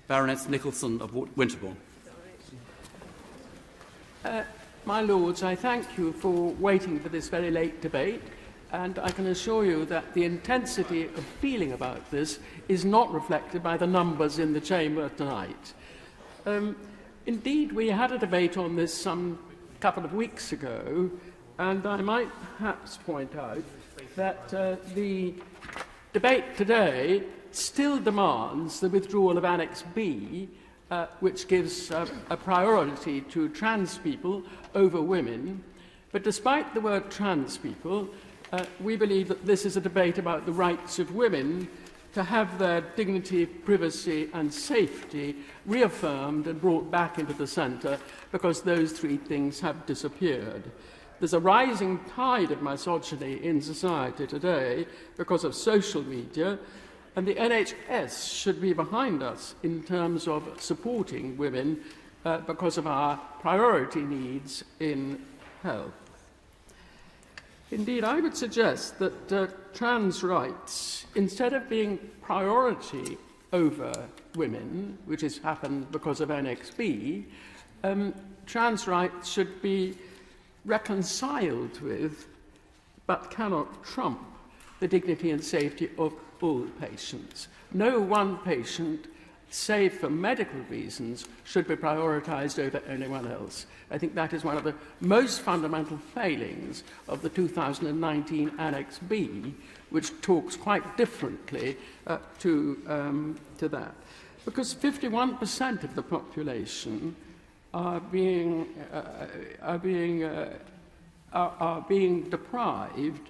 Baroness Nicholson of Winterbourne. My Lords, I thank you for waiting for this very late debate, and I can assure you that the intensity of feeling about this is not reflected by the numbers in the chamber tonight. Indeed, we had a debate on this some couple of weeks ago, and I might perhaps point out that the debate today still demands the withdrawal of Annex B, which gives a priority to trans people over women. But despite the word trans people, we believe that this is a debate about the rights of women to have their dignity, privacy and safety reaffirmed and brought back into the centre, because those three things have disappeared. There's a rising tide of misogyny in society today because of social media, and the NHS should be behind us in terms of supporting women because of our priority needs in health. Indeed, I would suggest that trans rights, instead of being priority over women, which has happened because of Annex B, trans rights should be reconciled with, but cannot trump, the dignity and safety of all patients. No one patient, save for medical reasons, should be prioritised over anyone else. I think that is one of the most fundamental failings of the 2019 Annex B, which talks quite differently to that. Because 51% of the population are being deprived,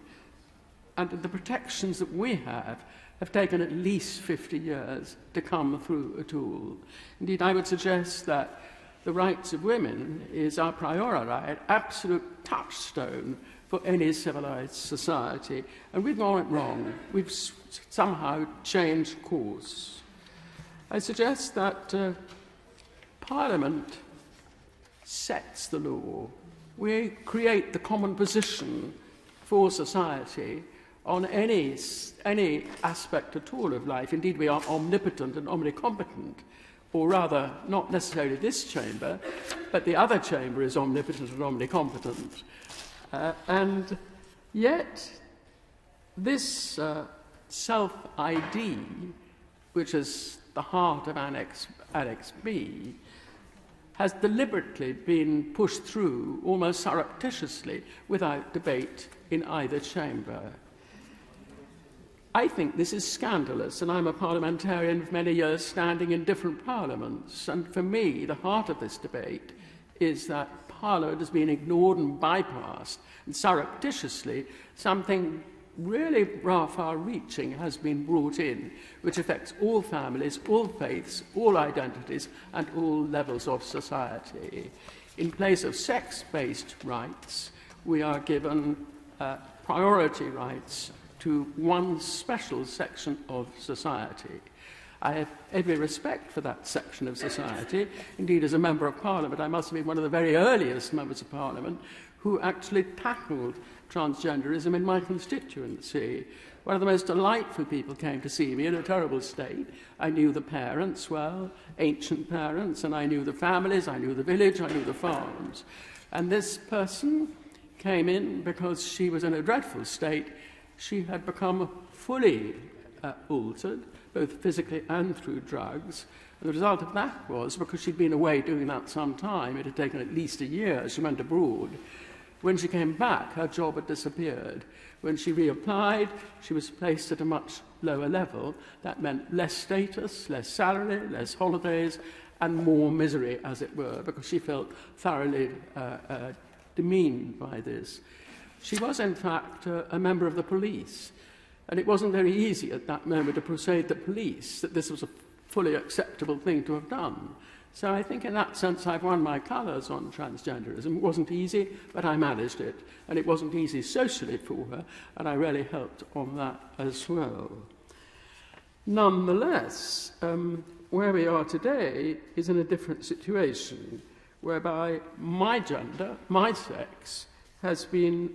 and the protections that we have taken at least 50 years to come through at all. Indeed, I would suggest that the rights of women is our priori right, absolute touchstone for any civilised society, and we've got it wrong. We've somehow changed course. I suggest that Parliament sets the law. We create the common position for society on any aspect at all of life. Indeed, we are omnipotent and omnicompetent, or rather, not necessarily this chamber, but the other chamber is omnipotent and omnicompetent. And yet, this self-ID, which is the heart of Annex B, has deliberately been pushed through almost surreptitiously without debate in either chamber. I think this is scandalous, and I'm a parliamentarian of many years standing in different parliaments, and for me the heart of this debate is that Parliament has been ignored and bypassed, and surreptitiously something really far-reaching has been brought in, which affects all families, all faiths, all identities, and all levels of society. In place of sex-based rights, we are given priority rights to one special section of society. I have every respect for that section of society. Indeed, as a Member of Parliament, I must have been one of the very earliest Members of Parliament who actually tackled transgenderism in my constituency. One of the most delightful people came to see me in a terrible state. I knew the parents well, ancient parents, and I knew the families, I knew the village, I knew the farms. And this person came in because she was in a dreadful state. She had become fully altered, both physically and through drugs. And the result of that was, because she'd been away doing that some time, it had taken at least a year, she went abroad. When she came back, her job had disappeared. When she reapplied, she was placed at a much lower level. That meant less status, less salary, less holidays, and more misery, as it were, because she felt thoroughly demeaned by this. She was, in fact, a member of the police, and it wasn't very easy at that moment to persuade the police that this was a fully acceptable thing to have done. So I think in that sense I've won my colours on transgenderism. It wasn't easy, but I managed it. And it wasn't easy socially for her, and I really helped on that as well. Nonetheless, where we are today is in a different situation, whereby my gender, my sex, has been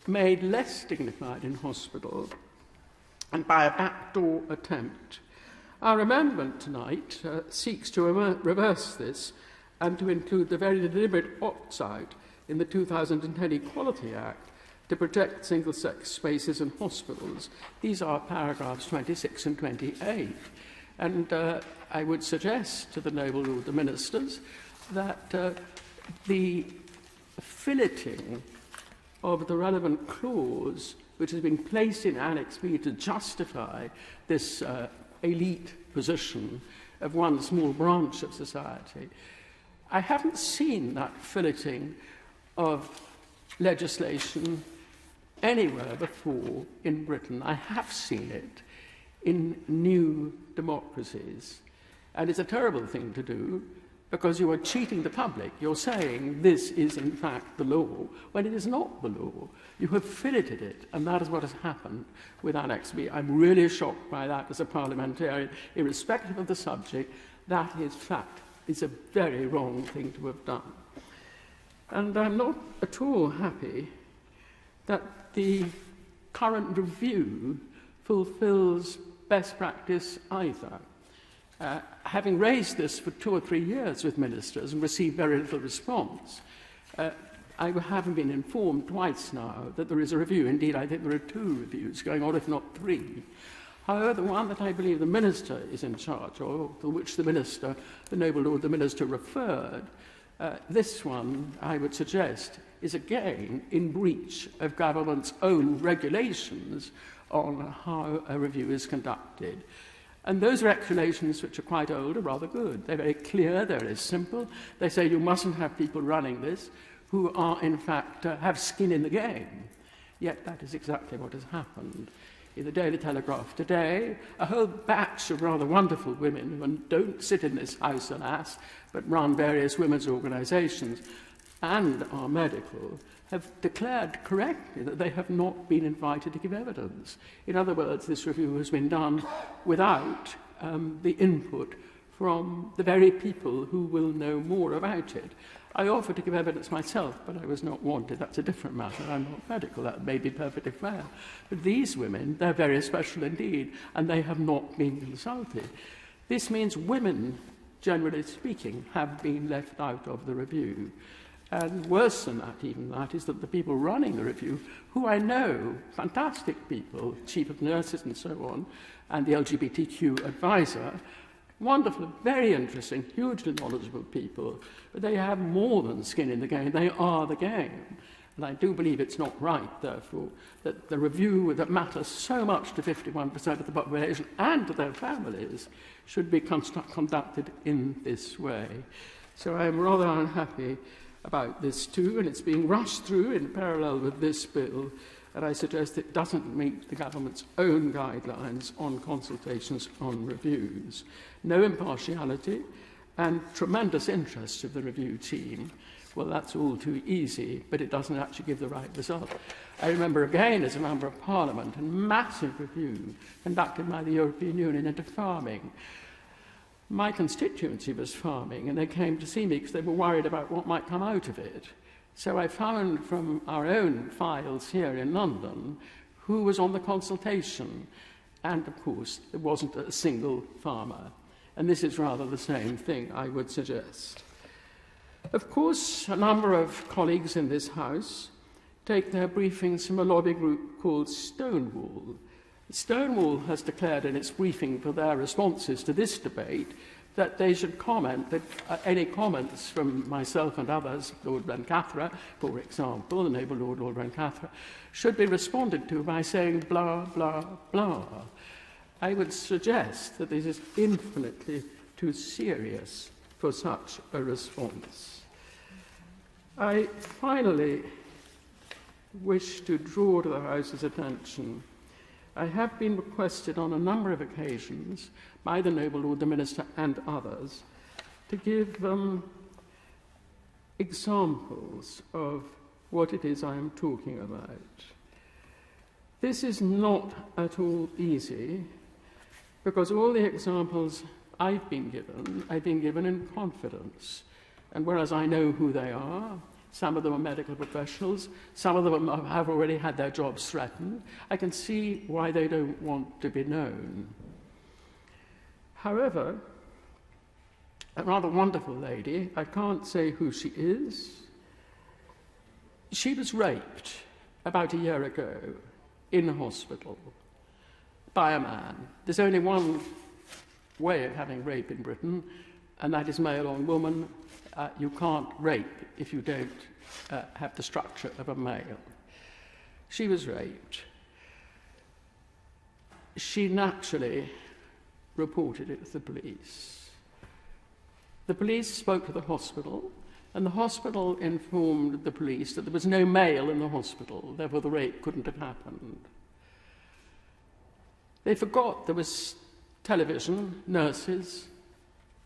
made less dignified in hospital, and by a backdoor attempt, Our amendment tonight seeks to reverse this and to include the very deliberate opt-out in the 2010 Equality Act to protect single-sex spaces in hospitals. These are paragraphs 26 and 28. And I would suggest to the noble Lord the Ministers that the filleting of the relevant clause which has been placed in Annex B to justify this elite position of one small branch of society, I haven't seen that filleting of legislation anywhere before in Britain. I have seen it in new democracies. And it's a terrible thing to do because you are cheating the public. You're saying this is in fact the law when it is not the law. You have filleted it, and that is what has happened with Annex B. I'm really shocked by that as a parliamentarian. Irrespective of the subject, that is fact. It's a very wrong thing to have done. And I'm not at all happy that the current review fulfills best practice either. Having raised this for 2 or 3 years with ministers and received very little response, I have been informed twice now that there is a review. Indeed, I think there are 2 reviews going on, if not 3. However, the one that I believe the Minister is in charge of, to which the Minister, the noble Lord the Minister, referred, this one, I would suggest, is again in breach of government's own regulations on how a review is conducted. And those regulations, which are quite old, are rather good. They're very clear, they're very simple. They say you mustn't have people running this who are, in fact, have skin in the game. Yet that is exactly what has happened. In the Daily Telegraph today, a whole batch of rather wonderful women who don't sit in this house, alas, but run various women's organisations and are medical, have declared correctly that they have not been invited to give evidence. In other words, this review has been done without the input from the very people who will know more about it. I offered to give evidence myself, but I was not wanted. That's a different matter. I'm not medical. That may be perfectly fair. But these women, they're very special indeed, and they have not been consulted. This means women, generally speaking, have been left out of the review. And worse than that, even that, is that the people running the review, who I know, fantastic people, chief of nurses and so on, and the LGBTQ advisor, wonderful, very interesting, hugely knowledgeable people, but they have more than skin in the game. They are the game. And I do believe it's not right, therefore, that the review that matters so much to 51% of the population and to their families should be conducted in this way. So I am rather unhappy about this too, and it's being rushed through in parallel with this bill, and I suggest it doesn't meet the government's own guidelines on consultations on reviews. No impartiality and tremendous interest of the review team. Well, that's all too easy, but it doesn't actually give the right result. I remember again as a Member of Parliament a massive review conducted by the European Union into farming. My constituency was farming, and they came to see me because they were worried about what might come out of it. So I found from our own files here in London who was on the consultation. And, of course, there wasn't a single farmer. And this is rather the same thing, I would suggest. Of course, a number of colleagues in this House take their briefings from a lobby group called Stonewall. Stonewall has declared in its briefing for their responses to this debate that they should comment, that any comments from myself and others, Lord Blencathra, for example, the noble Lord Blencathra, should be responded to by saying blah, blah, blah. I would suggest that this is infinitely too serious for such a response. I finally wish to draw to the House's attention. I have been requested on a number of occasions by the noble Lord the Minister and others to give examples of what it is I am talking about. This is not at all easy because all the examples I've been given in confidence. And whereas I know who they are, some of them are medical professionals, some of them have already had their jobs threatened, I can see why they don't want to be known. However, a rather wonderful lady, I can't say who she is, she was raped about a year ago in a hospital by a man. There's only one way of having rape in Britain, and that is male on woman. You can't rape if you don't have the structure of a male. She was raped. She naturally reported it to the police. The police spoke to the hospital, and the hospital informed the police that there was no male in the hospital, therefore the rape couldn't have happened. They forgot there was television, nurses,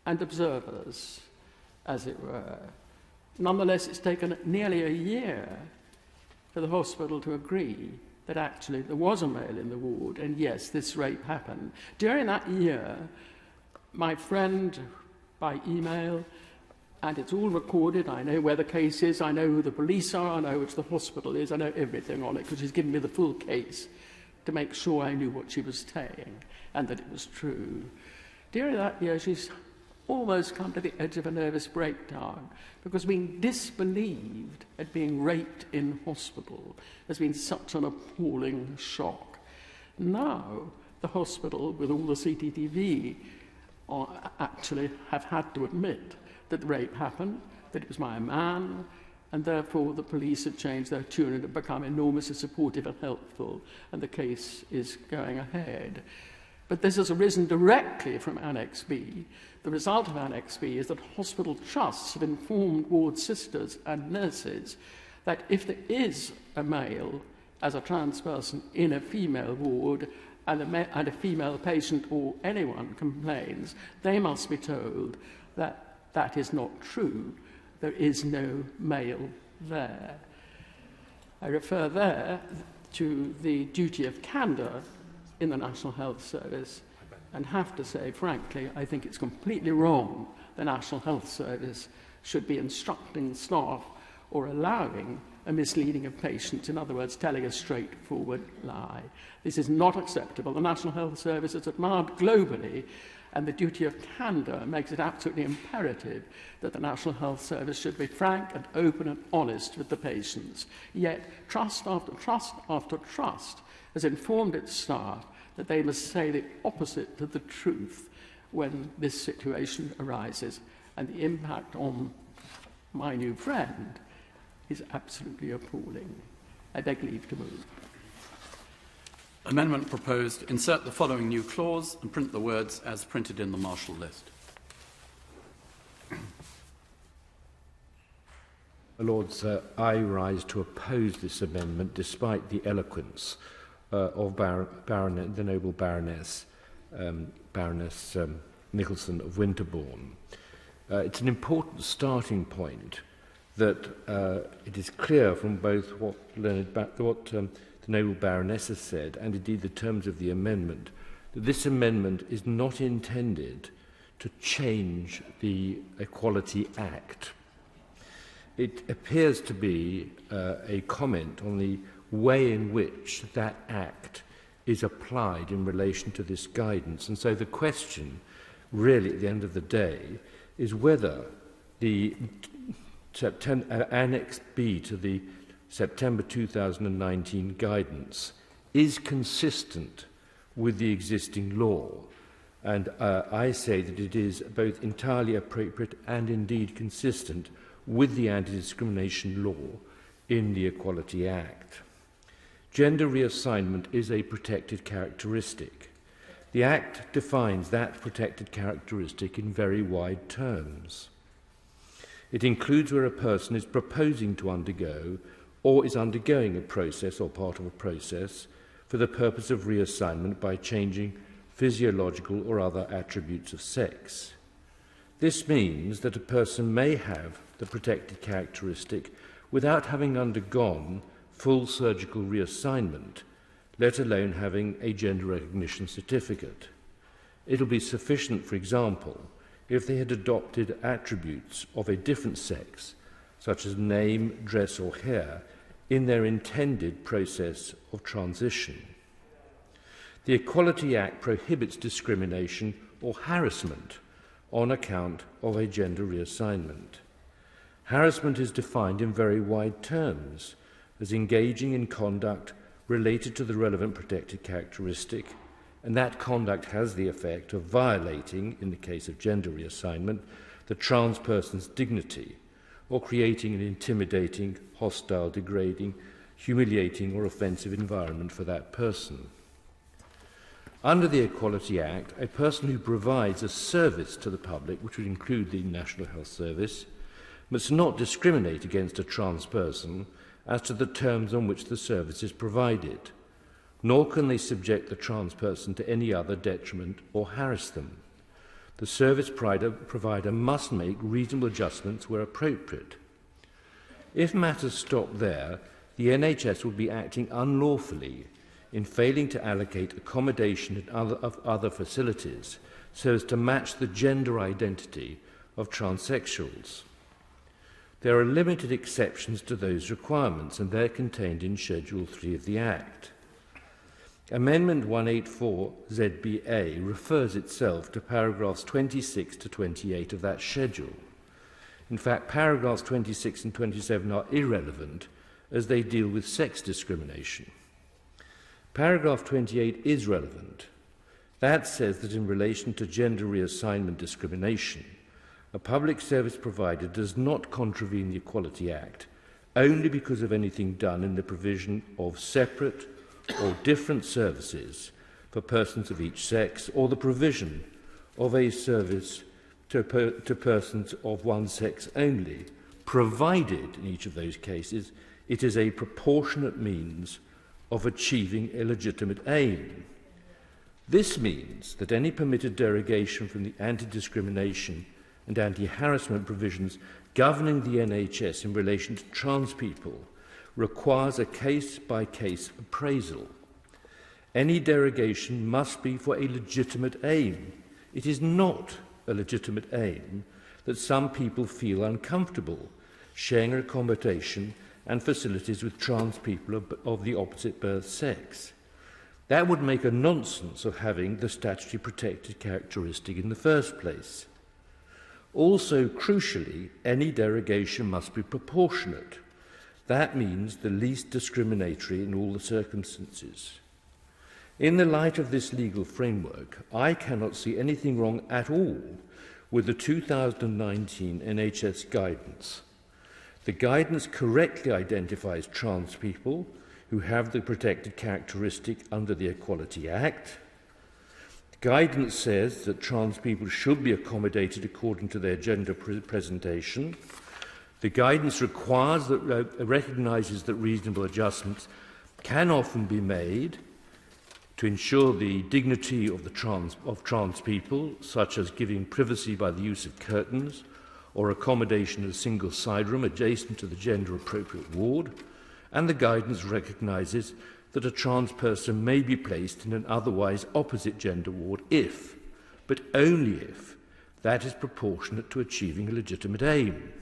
and observers, as it were. Nonetheless, it's taken nearly a year for the hospital to agree that actually there was a male in the ward, and yes, this rape happened. During that year, my friend, by email, and it's all recorded, I know where the case is, I know who the police are, I know which the hospital is, I know everything on it, because she's given me the full case to make sure I knew what she was saying and that it was true. During that year, she's almost come to the edge of a nervous breakdown because being disbelieved at being raped in hospital has been such an appalling shock. Now, the hospital, with all the CCTV, actually have had to admit that the rape happened, that it was by a man, and therefore the police have changed their tune and have become enormously supportive and helpful, and the case is going ahead. But this has arisen directly from Annex B. The result of Annex B is that hospital trusts have informed ward sisters and nurses that if there is a male as a trans person in a female ward and a female patient or anyone complains, they must be told that that is not true. There is no male there. I refer there to the duty of candour in the National Health Service and have to say, frankly, I think it's completely wrong the National Health Service should be instructing staff or allowing a misleading of patients, in other words, telling a straightforward lie. This is not acceptable. The National Health Service is admired globally, and the duty of candour makes it absolutely imperative that the National Health Service should be frank and open and honest with the patients. Yet, trust after trust after trust has informed its staff that they must say the opposite to the truth when this situation arises. And the impact on my new friend is absolutely appalling. I beg leave to move. Amendment proposed: insert the following new clause and print the words as printed in the Marshall list. Lords, I rise to oppose this amendment despite the eloquence of the noble Baroness Nicholson of Winterbourne. It's an important starting point that it is clear from both what the noble Baroness has said and indeed the terms of the amendment that this amendment is not intended to change the Equality Act. It appears to be a comment on the way in which that Act is applied in relation to this guidance. And so the question, really, at the end of the day, is whether the Annex B to the September 2019 guidance is consistent with the existing law. And I say that it is both entirely appropriate and indeed consistent with the anti-discrimination law in the Equality Act. Gender reassignment is a protected characteristic. The Act defines that protected characteristic in very wide terms. It includes where a person is proposing to undergo or is undergoing a process or part of a process for the purpose of reassignment by changing physiological or other attributes of sex. This means that a person may have the protected characteristic without having undergone full surgical reassignment, let alone having a gender recognition certificate. It will be sufficient, for example, if they had adopted attributes of a different sex, such as name, dress or hair, in their intended process of transition. The Equality Act prohibits discrimination or harassment on account of a gender reassignment. Harassment is defined in very wide terms as engaging in conduct related to the relevant protected characteristic, and that conduct has the effect of violating, in the case of gender reassignment, the trans person's dignity, or creating an intimidating, hostile, degrading, humiliating or offensive environment for that person. Under the Equality Act, a person who provides a service to the public, which would include the National Health Service, must not discriminate against a trans person as to the terms on which the service is provided, nor can they subject the trans person to any other detriment or harass them. The service provider must make reasonable adjustments where appropriate. If matters stop there, the NHS would be acting unlawfully in failing to allocate accommodation and other facilities so as to match the gender identity of transsexuals. There are limited exceptions to those requirements, and they're contained in Schedule 3 of the Act. Amendment 184 ZBA refers itself to paragraphs 26 to 28 of that schedule. In fact, paragraphs 26 and 27 are irrelevant as they deal with sex discrimination. Paragraph 28 is relevant. That says that in relation to gender reassignment discrimination, a public service provider does not contravene the Equality Act only because of anything done in the provision of separate or different services for persons of each sex, or the provision of a service to persons of one sex only, provided in each of those cases it is a proportionate means of achieving a legitimate aim. This means that any permitted derogation from the anti-discrimination and anti-harassment provisions governing the NHS in relation to trans people requires a case-by-case appraisal. Any derogation must be for a legitimate aim. It is not a legitimate aim that some people feel uncomfortable sharing accommodation and facilities with trans people of the opposite birth sex. That would make a nonsense of having the statutory protected characteristic in the first place. Also, crucially, any derogation must be proportionate. That means the least discriminatory in all the circumstances. In the light of this legal framework, I cannot see anything wrong at all with the 2019 NHS guidance. The guidance correctly identifies trans people who have the protected characteristic under the Equality Act. The guidance says that trans people should be accommodated according to their gender presentation. The guidance recognises that reasonable adjustments can often be made to ensure the dignity of trans people, such as giving privacy by the use of curtains or accommodation in a single side room adjacent to the gender-appropriate ward, and the guidance recognises that a trans person may be placed in an otherwise opposite gender ward if, but only if, that is proportionate to achieving a legitimate aim.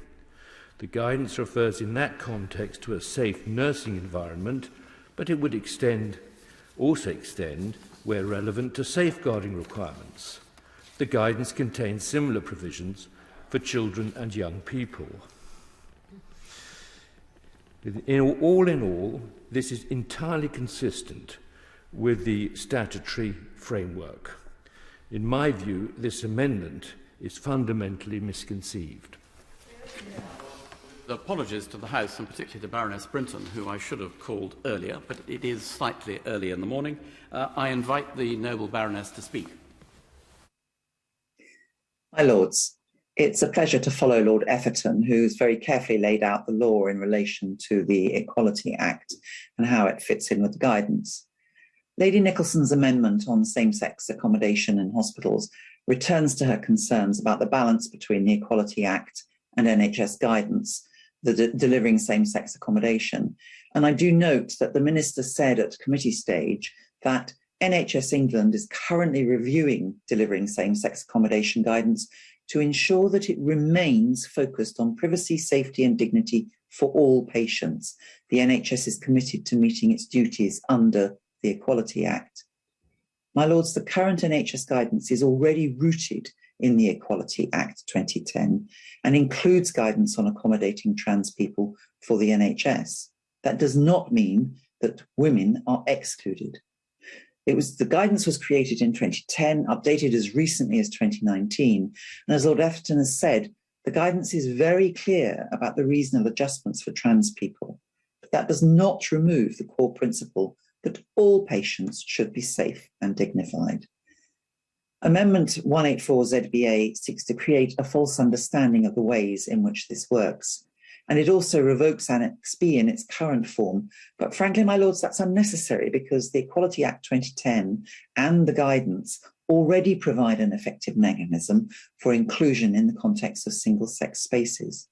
The guidance refers in that context to a safe nursing environment, but it would also extend, where relevant, to safeguarding requirements. The guidance contains similar provisions for children and young people. In all, this is entirely consistent with the statutory framework. In my view, this amendment is fundamentally misconceived. Apologies to the House, and particularly to Baroness Brinton, who I should have called earlier, but it is slightly early in the morning. I invite the noble Baroness to speak. My Lords, it's a pleasure to follow Lord Efferton, who's very carefully laid out the law in relation to the Equality Act and how it fits in with the guidance. Lady Nicholson's amendment on same-sex accommodation in hospitals returns to her concerns about the balance between the Equality Act and NHS guidance, delivering same-sex accommodation. And I do note that the Minister said at committee stage that NHS England is currently reviewing delivering same-sex accommodation guidance to ensure that it remains focused on privacy, safety and dignity for all patients. The NHS is committed to meeting its duties under the Equality Act. My Lords, the current NHS guidance is already rooted in the Equality Act 2010 and includes guidance on accommodating trans people for the NHS. That does not mean that women are excluded. The guidance was created in 2010, updated as recently as 2019. And as Lord Efferton has said, the guidance is very clear about the reasonable adjustments for trans people. But that does not remove the core principle that all patients should be safe and dignified. Amendment 184ZBA seeks to create a false understanding of the ways in which this works. And it also revokes Annex B in its current form. But frankly, my Lords, that's unnecessary because the Equality Act 2010 and the guidance already provide an effective mechanism for inclusion in the context of single-sex spaces.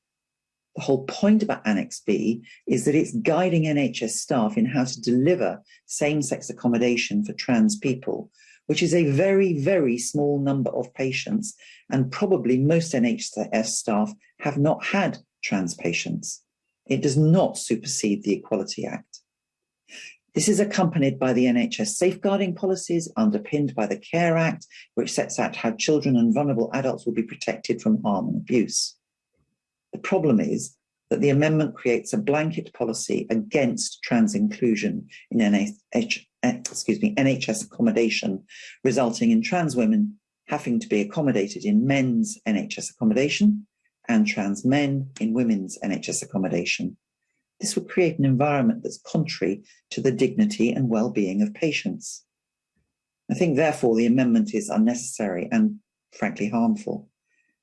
The whole point about Annex B is that it's guiding NHS staff in how to deliver same-sex accommodation for trans people, which is a very, very small number of patients, and probably most NHS staff have not had trans patients. It does not supersede the Equality Act. This is accompanied by the NHS safeguarding policies underpinned by the Care Act, which sets out how children and vulnerable adults will be protected from harm and abuse. The problem is that the amendment creates a blanket policy against trans inclusion in NHS accommodation, resulting in trans women having to be accommodated in men's NHS accommodation and trans men in women's NHS accommodation. This would create an environment that's contrary to the dignity and well-being of patients. I think, therefore, the amendment is unnecessary and, frankly, harmful.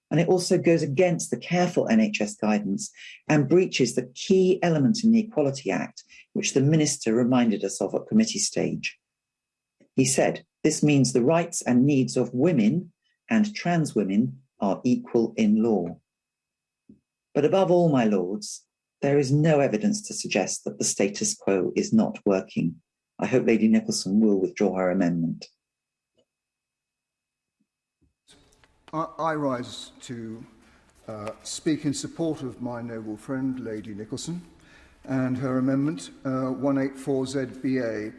And it also goes against the careful NHS guidance and breaches the key element in the Equality Act, which the Minister reminded us of at committee stage. He said, "This means the rights and needs of women and trans women are equal in law." But above all, my Lords, there is no evidence to suggest that the status quo is not working. I hope Lady Nicholson will withdraw her amendment. I rise to speak in support of my noble friend, Lady Nicholson, and her amendment 184ZBA,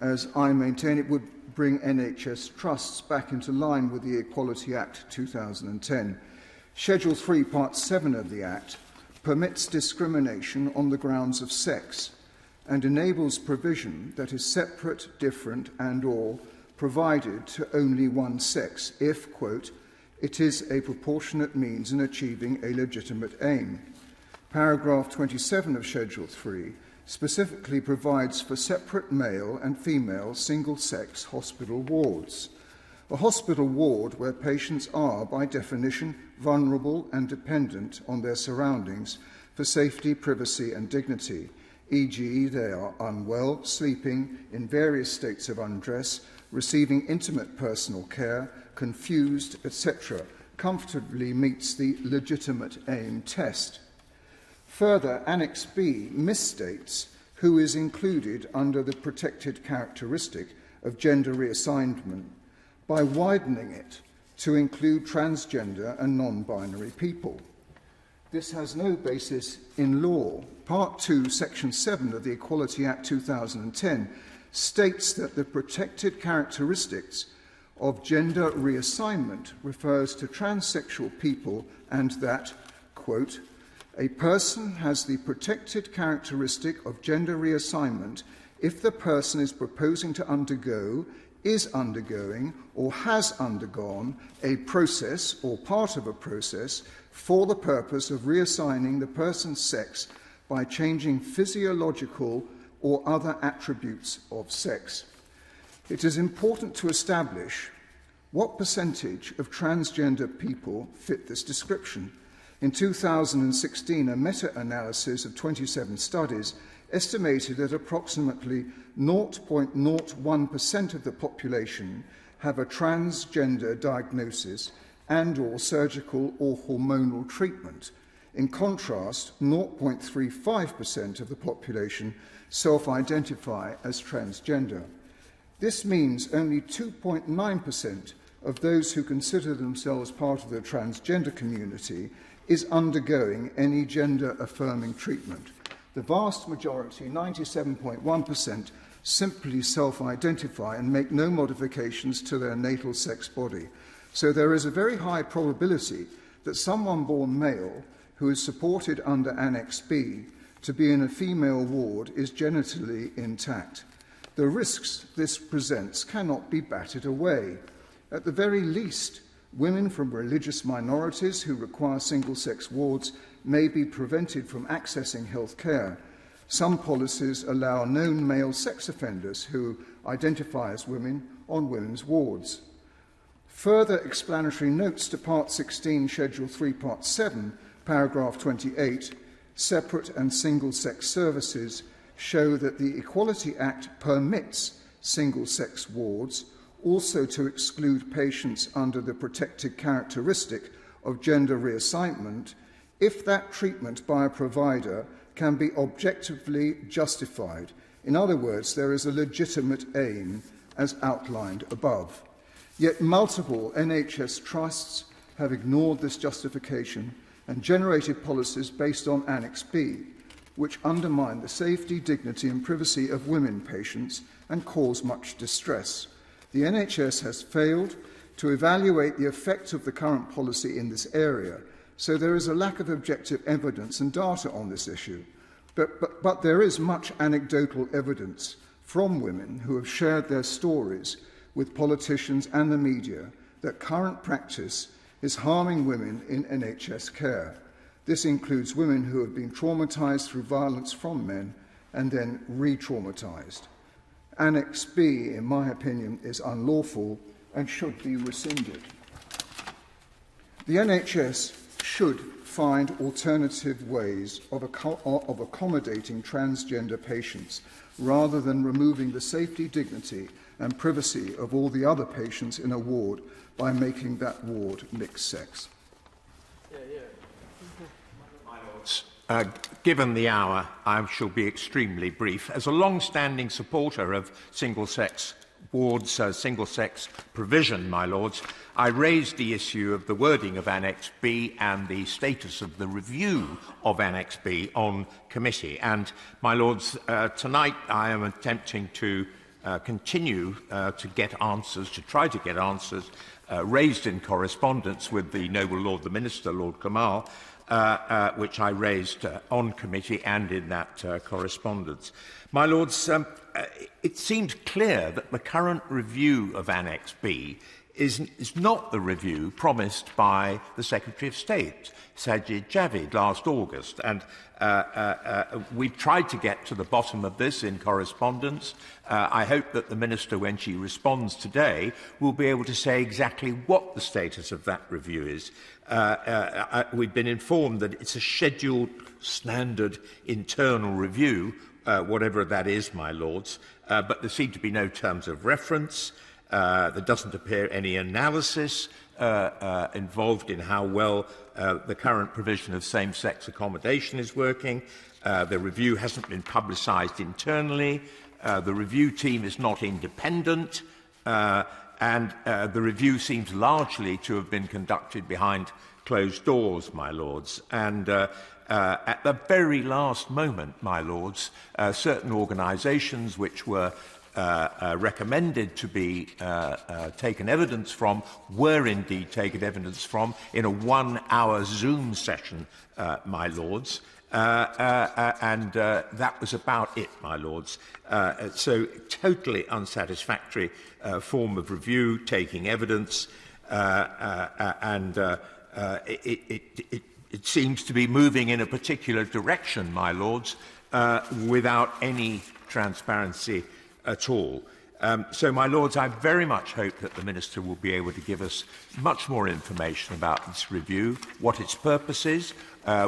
as I maintain it would bring NHS trusts back into line with the Equality Act 2010. Schedule 3, Part 7 of the Act permits discrimination on the grounds of sex and enables provision that is separate, different and/or provided to only one sex if, quote, it is a proportionate means in achieving a legitimate aim. Paragraph 27 of Schedule 3 specifically provides for separate male and female single-sex hospital wards. A hospital ward where patients are, by definition, vulnerable and dependent on their surroundings for safety, privacy and dignity, e.g. they are unwell, sleeping in various states of undress, receiving intimate personal care, confused, etc., comfortably meets the legitimate aim test. Further, Annex B misstates who is included under the protected characteristic of gender reassignment by widening it to include transgender and non-binary people. This has no basis in law. Part 2, Section 7 of the Equality Act 2010 states that the protected characteristics of gender reassignment refers to transsexual people and that, quote, a person has the protected characteristic of gender reassignment if the person is proposing to undergo, is undergoing, or has undergone a process or part of a process for the purpose of reassigning the person's sex by changing physiological or other attributes of sex. It is important to establish what percentage of transgender people fit this description. In 2016, a meta-analysis of 27 studies estimated that approximately 0.01% of the population have a transgender diagnosis and/or surgical or hormonal treatment. In contrast, 0.35% of the population self-identify as transgender. This means only 2.9% of those who consider themselves part of the transgender community is undergoing any gender-affirming treatment. The vast majority, 97.1%, simply self-identify and make no modifications to their natal sex body. So there is a very high probability that someone born male who is supported under Annex B to be in a female ward is genitally intact. The risks this presents cannot be batted away. At the very least, women from religious minorities who require single-sex wards may be prevented from accessing health care. Some policies allow known male sex offenders who identify as women on women's wards. Further explanatory notes to Part 16, Schedule 3, Part 7, Paragraph 28, separate and single-sex services, show that the Equality Act permits single-sex wards also to exclude patients under the protected characteristic of gender reassignment if that treatment by a provider can be objectively justified. In other words, there is a legitimate aim as outlined above. Yet multiple NHS trusts have ignored this justification and generated policies based on Annex B, which undermine the safety, dignity and privacy of women patients and cause much distress. The NHS has failed to evaluate the effect of the current policy in this area, so there is a lack of objective evidence and data on this issue. But there is much anecdotal evidence from women who have shared their stories with politicians and the media that current practice is harming women in NHS care. This includes women who have been traumatised through violence from men and then re-traumatised. Annex B, in my opinion, is unlawful and should be rescinded. The NHS should find alternative ways of accommodating transgender patients rather than removing the safety, dignity and privacy of all the other patients in a ward by making that ward mixed sex. Given the hour, I shall be extremely brief. As a long-standing supporter of single-sex wards, single-sex provision, my lords, I raised the issue of the wording of Annex B and the status of the review of Annex B on committee. And, my lords, tonight I am attempting to continue to get answers, to try to get answers raised in correspondence with the Noble Lord the Minister, Lord Kamal, which I raised on committee and in that correspondence. My lords, it seems clear that the current review of Annex B is not the review promised by the Secretary of State, Sajid Javid, last August. And we've tried to get to the bottom of this in correspondence. I hope that the Minister, when she responds today, will be able to say exactly what the status of that review is. We've been informed that it's a scheduled, standard internal review, whatever that is, my lords, but there seem to be no terms of reference. There doesn't appear any analysis involved in how well the current provision of same-sex accommodation is working. The review hasn't been publicised internally. The review team is not independent. And the review seems largely to have been conducted behind closed doors, my lords. And at the very last moment, my lords, certain organisations which were recommended to be taken evidence from were indeed taken evidence from in a 1-hour Zoom session, my lords. And that was about it, my lords. So totally unsatisfactory form of review, taking evidence, and it seems to be moving in a particular direction, my lords, without any transparency at all. So, my lords, I very much hope that the Minister will be able to give us much more information about this review, what its purpose is,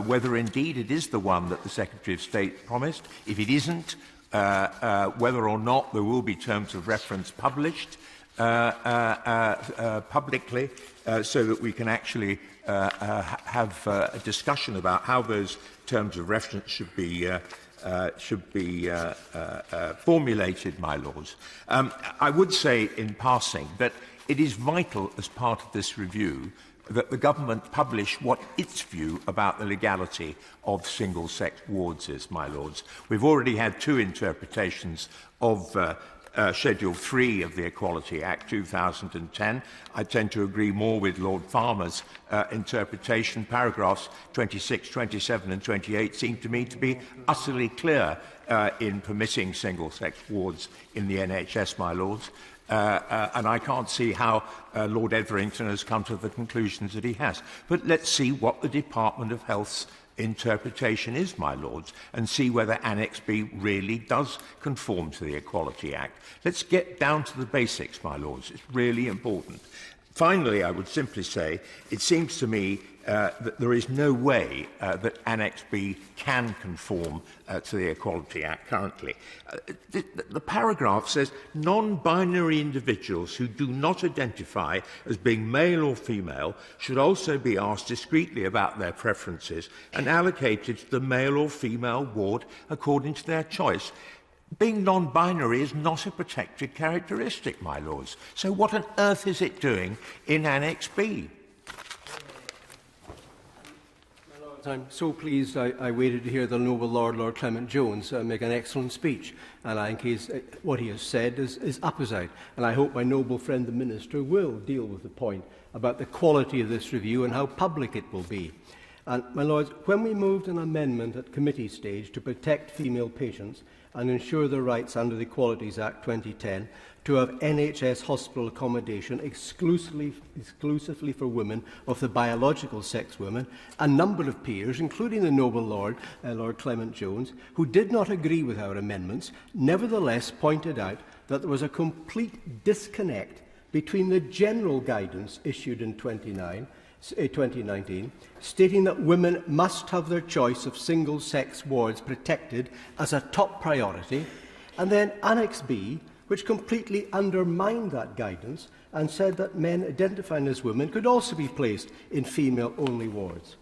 whether indeed it is the one that the Secretary of State promised. If it isn't, whether or not there will be terms of reference published publicly so that we can actually have a discussion about how those terms of reference should be formulated, my lords. I would say in passing that it is vital as part of this review that the government publish what its view about the legality of single-sex wards is, my lords. We've already had two interpretations of Schedule 3 of the Equality Act 2010. I tend to agree more with Lord Farmer's interpretation. Paragraphs 26, 27 and 28 seem to me to be utterly clear in permitting single-sex wards in the NHS, my lords. And I can't see how Lord Etherington has come to the conclusions that he has. But let's see what the Department of Health's interpretation is, my lords, and see whether Annex B really does conform to the Equality Act. Let's get down to the basics, my lords. It's really important. Finally, I would simply say, it seems to me that there is no way that Annex B can conform to the Equality Act currently. The paragraph says, non-binary individuals who do not identify as being male or female should also be asked discreetly about their preferences and allocated to the male or female ward according to their choice. Being non-binary is not a protected characteristic, my lords. So what on earth is it doing in Annex B? I'm so pleased I waited to hear the noble Lord Clement Jones make an excellent speech, and I think what he has said is apposite, and I hope my noble friend the Minister will deal with the point about the quality of this review and how public it will be. And, my Lords, when we moved an amendment at committee stage to protect female patients and ensure their rights under the Equalities Act 2010 to have NHS hospital accommodation exclusively for women of the biological sex women, a number of peers, including the noble Lord Clement Jones, who did not agree with our amendments, nevertheless pointed out that there was a complete disconnect between the general guidance issued in 2019, stating that women must have their choice of single-sex wards protected as a top priority, and then Annex B, which completely undermined that guidance and said that men identifying as women could also be placed in female-only wards.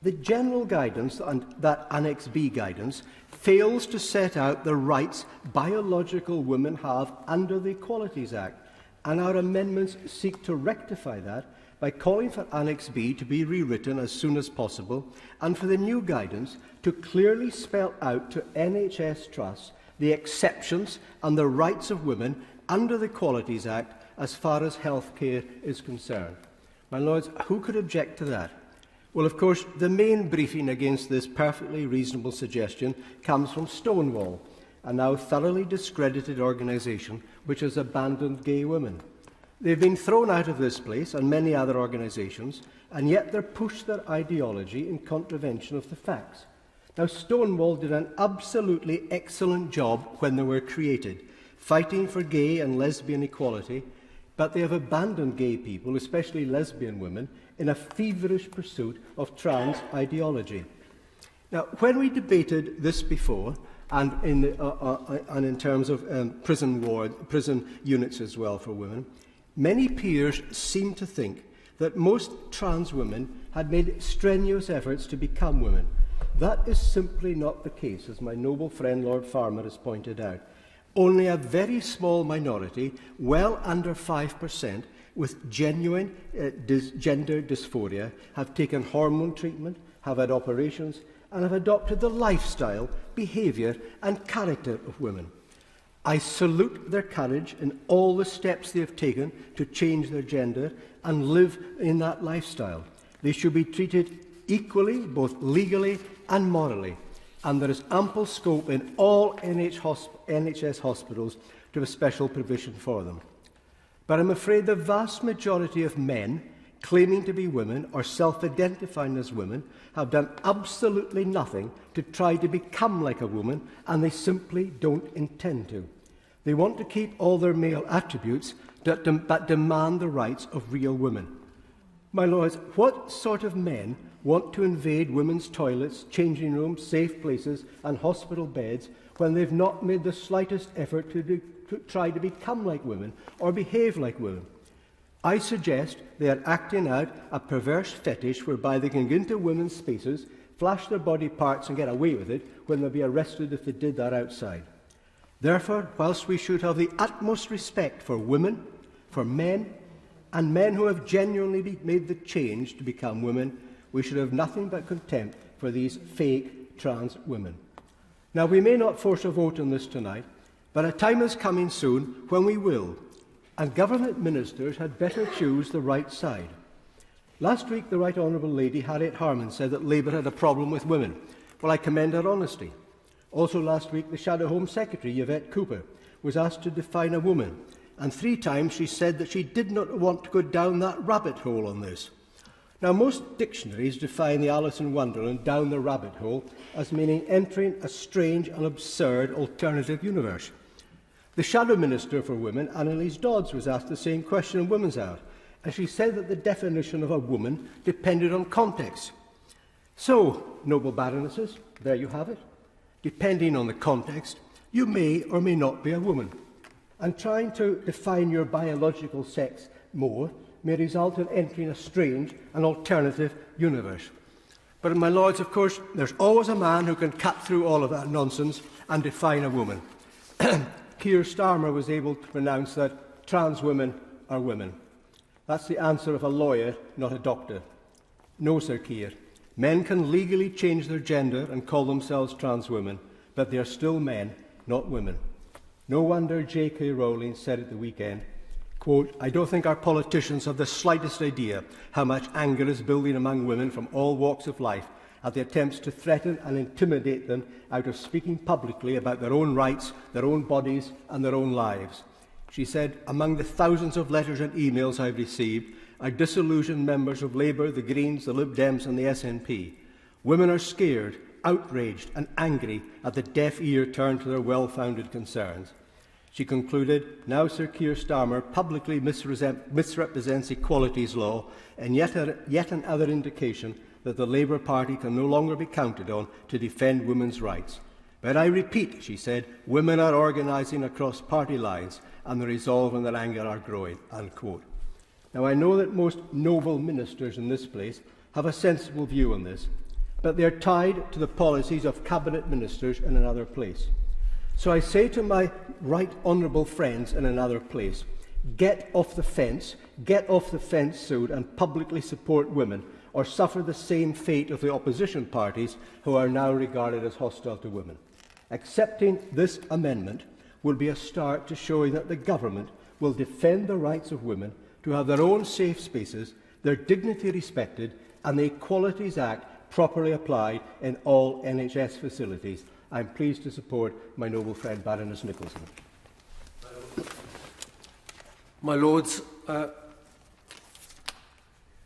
The general guidance, and that Annex B guidance, fails to set out the rights biological women have under the Equalities Act, and our amendments seek to rectify that by calling for Annex B to be rewritten as soon as possible and for the new guidance to clearly spell out to NHS trusts the exceptions and the rights of women under the Equalities Act as far as healthcare is concerned. My Lords, who could object to that? Well, of course, the main briefing against this perfectly reasonable suggestion comes from Stonewall, a now thoroughly discredited organisation which has abandoned gay women. They've been thrown out of this place and many other organisations, and yet they're pushed their ideology in contravention of the facts. Now, Stonewall did an absolutely excellent job when they were created, fighting for gay and lesbian equality, but they have abandoned gay people, especially lesbian women, in a feverish pursuit of trans ideology. Now, when we debated this before, and in terms of prison units as well for women, many peers seem to think that most trans women had made strenuous efforts to become women. That is simply not the case, as my noble friend Lord Farmer has pointed out. Only a very small minority, well under 5%, with genuine gender dysphoria, have taken hormone treatment, have had operations, and have adopted the lifestyle, behaviour and character of women. I salute their courage in all the steps they have taken to change their gender and live in that lifestyle. They should be treated equally, both legally and morally, and there is ample scope in all NHS hospitals to have special provision for them. But I'm afraid the vast majority of men claiming to be women or self-identifying as women have done absolutely nothing to try to become like a woman, and they simply don't intend to. They want to keep all their male attributes but demand the rights of real women. My Lords, what sort of men want to invade women's toilets, changing rooms, safe places and hospital beds when they've not made the slightest effort to try to become like women or behave like women? I suggest they are acting out a perverse fetish whereby they can go into women's spaces, flash their body parts and get away with it when they'll be arrested if they did that outside. Therefore, whilst we should have the utmost respect for women, for men, and men who have genuinely made the change to become women, we should have nothing but contempt for these fake trans women. Now, we may not force a vote on this tonight, but a time is coming soon when we will, and government ministers had better choose the right side. Last week, the Right Honourable Lady Harriet Harman said that Labour had a problem with women. Well, I commend her honesty. Also last week, the Shadow Home Secretary, Yvette Cooper, was asked to define a woman, and 3 times she said that she did not want to go down that rabbit hole on this. Now, most dictionaries define the Alice in Wonderland down the rabbit hole as meaning entering a strange and absurd alternative universe. The Shadow Minister for Women, Annalise Dodds, was asked the same question in Women's Hour, and she said that the definition of a woman depended on context. So, noble baronesses, there you have it. Depending on the context, you may or may not be a woman, and trying to define your biological sex more may result in entering a strange and alternative universe. But, my lords, of course, there's always a man who can cut through all of that nonsense and define a woman. Keir Starmer was able to pronounce that trans women are women. That's the answer of a lawyer, not a doctor. No, Sir Keir. Men can legally change their gender and call themselves trans women, but they are still men, not women. No wonder J.K. Rowling said at the weekend, quote, "I don't think our politicians have the slightest idea how much anger is building among women from all walks of life at the attempts to threaten and intimidate them out of speaking publicly about their own rights, their own bodies and their own lives." She said, "Among the thousands of letters and emails I've received are disillusioned members of Labour, the Greens, the Lib Dems and the SNP. Women are scared, outraged and angry at the deaf ear turned to their well-founded concerns." She concluded, "Now Sir Keir Starmer publicly misrepresents equalities law, and yet another indication that the Labour Party can no longer be counted on to defend women's rights. But I repeat," she said, "women are organising across party lines, and the resolve and their anger are growing." Unquote. Now, I know that most noble ministers in this place have a sensible view on this, but they are tied to the policies of cabinet ministers in another place. So I say to my right honourable friends in another place, get off the fence soon and publicly support women, or suffer the same fate of the opposition parties who are now regarded as hostile to women. Accepting this amendment will be a start to showing that the government will defend the rights of women to have their own safe spaces, their dignity respected, and the Equalities Act properly applied in all NHS facilities. I am pleased to support my noble friend Baroness Nicholson. My Lords,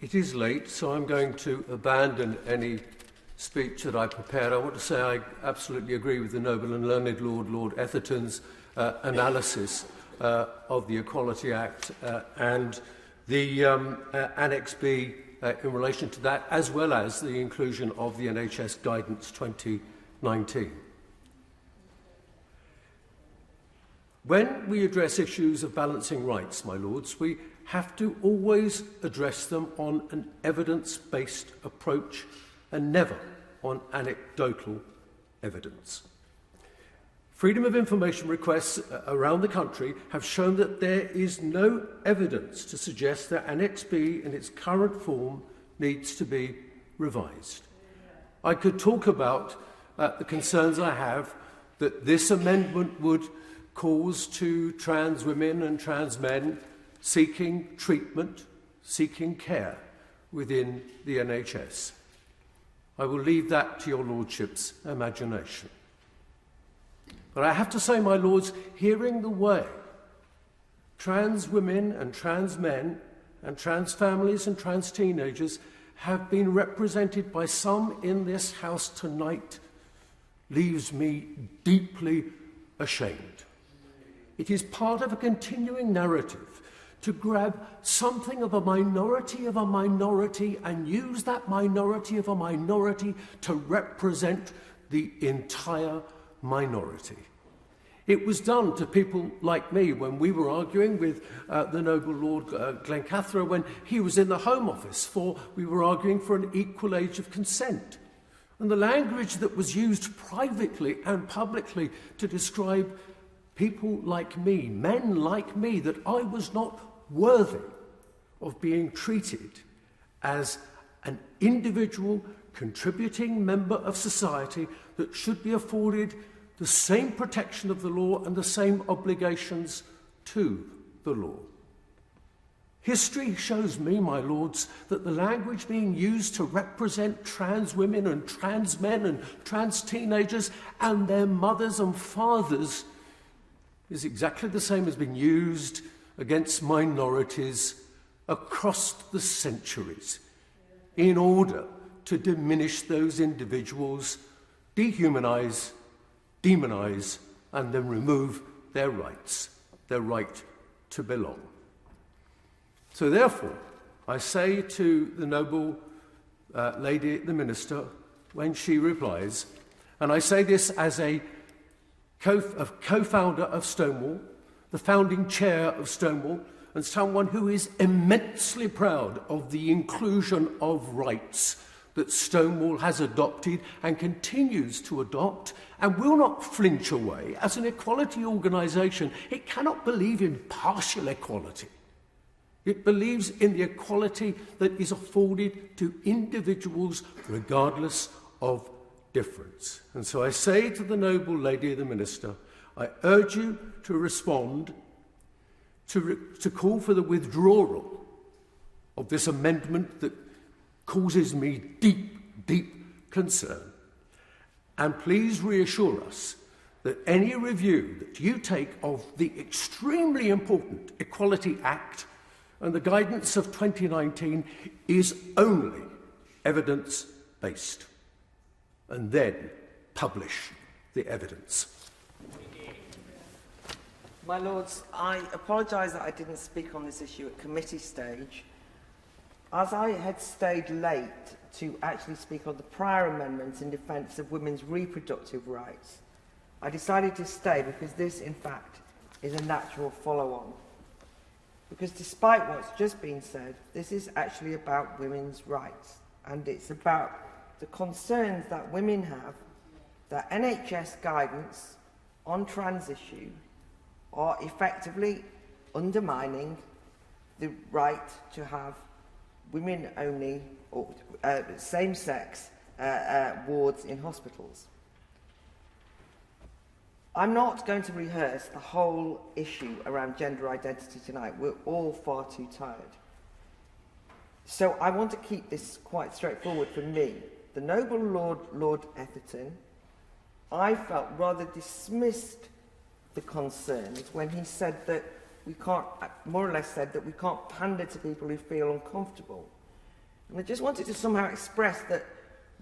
it is late, so I'm going to abandon any speech that I prepared. I want to say I absolutely agree with the noble and learned Lord Etherton's analysis of the Equality Act and the Annex B in relation to that, as well as the inclusion of the NHS Guidance 2019. When we address issues of balancing rights, my Lords, we have to always address them on an evidence-based approach and never on anecdotal evidence. Freedom of information requests around the country have shown that there is no evidence to suggest that Annex B in its current form needs to be revised. I could talk about the concerns I have that this amendment would cause to trans women and trans men seeking treatment, seeking care within the NHS. I will leave that to your Lordship's imagination. But I have to say, my Lords, hearing the way trans women and trans men and trans families and trans teenagers have been represented by some in this House tonight leaves me deeply ashamed. It is part of a continuing narrative to grab something of a minority and use that minority of a minority to represent the entire minority. It was done to people like me when we were arguing with the noble Lord Glencathra when he was in the Home Office we were arguing for an equal age of consent. And the language that was used privately and publicly to describe people like me, men like me, that I was not worthy of being treated as an individual contributing member of society that should be afforded the same protection of the law and the same obligations to the law. History shows me, my lords, that the language being used to represent trans women and trans men and trans teenagers and their mothers and fathers is exactly the same as being used against minorities across the centuries in order to diminish those individuals, dehumanize, demonize, and then remove their rights, their right to belong. So therefore, I say to the noble lady, the Minister, when she replies, and I say this as a co-founder of Stonewall, the founding chair of Stonewall, and someone who is immensely proud of the inclusion of rights that Stonewall has adopted and continues to adopt and will not flinch away. As an equality organisation, it cannot believe in partial equality. It believes in the equality that is afforded to individuals regardless of difference. And so I say to the noble lady, the Minister, I urge you to respond to call for the withdrawal of this amendment that causes me deep, deep concern. And please reassure us that any review that you take of the extremely important Equality Act and the guidance of 2019 is only evidence-based, and then publish the evidence. My Lords, I apologise that I didn't speak on this issue at committee stage. As I had stayed late to actually speak on the prior amendments in defence of women's reproductive rights, I decided to stay because this, in fact, is a natural follow-on. Because despite what's just been said, this is actually about women's rights, and it's about the concerns that women have that NHS guidance on trans issue are effectively undermining the right to have women-only or same-sex wards in hospitals. I'm not going to rehearse the whole issue around gender identity tonight. We're all far too tired. So I want to keep this quite straightforward for me. The noble Lord Etherton, I felt rather dismissed the concerns when he said that we can't, more or less said that we can't pander to people who feel uncomfortable. And I just wanted to somehow express that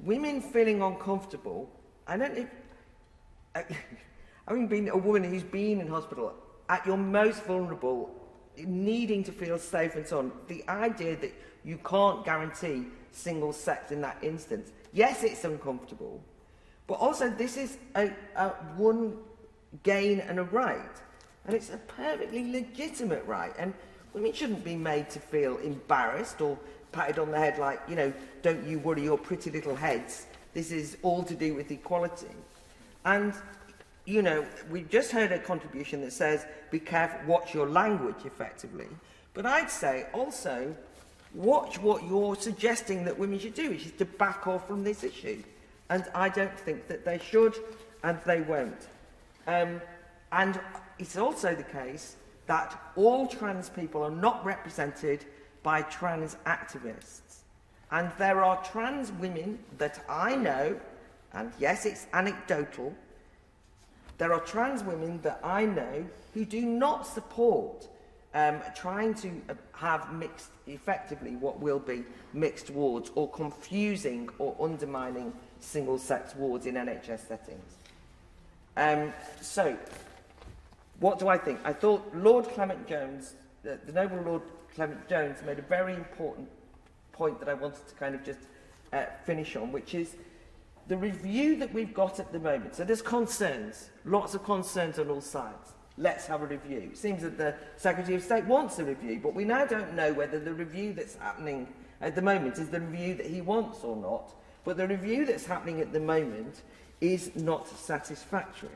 women feeling uncomfortable, I don't know, having been a woman who's been in hospital, at your most vulnerable, needing to feel safe and so on, the idea that you can't guarantee single sex in that instance, yes, it's uncomfortable, but also this is a one gain and a right, and it's a perfectly legitimate right, and women shouldn't be made to feel embarrassed or patted on the head like, you know, don't you worry your pretty little heads, this is all to do with equality. And you know, we've just heard a contribution that says be careful, watch your language effectively, but I'd say also watch what you're suggesting that women should do, which is to back off from this issue, and I don't think that they should and they won't. And it's also the case that all trans people are not represented by trans activists. And there are trans women that I know, and yes, it's anecdotal, there are trans women that I know who do not support trying to have mixed, effectively what will be mixed wards, or confusing or undermining single-sex wards in NHS settings. So, what do I think? I thought Lord Clement Jones, the noble Lord Clement Jones, made a very important point that I wanted to kind of just finish on, which is the review that we've got at the moment. So there's concerns, lots of concerns on all sides. Let's have a review. It seems that the Secretary of State wants a review, but we now don't know whether the review that's happening at the moment is the review that he wants or not. But the review that's happening at the moment is not satisfactory.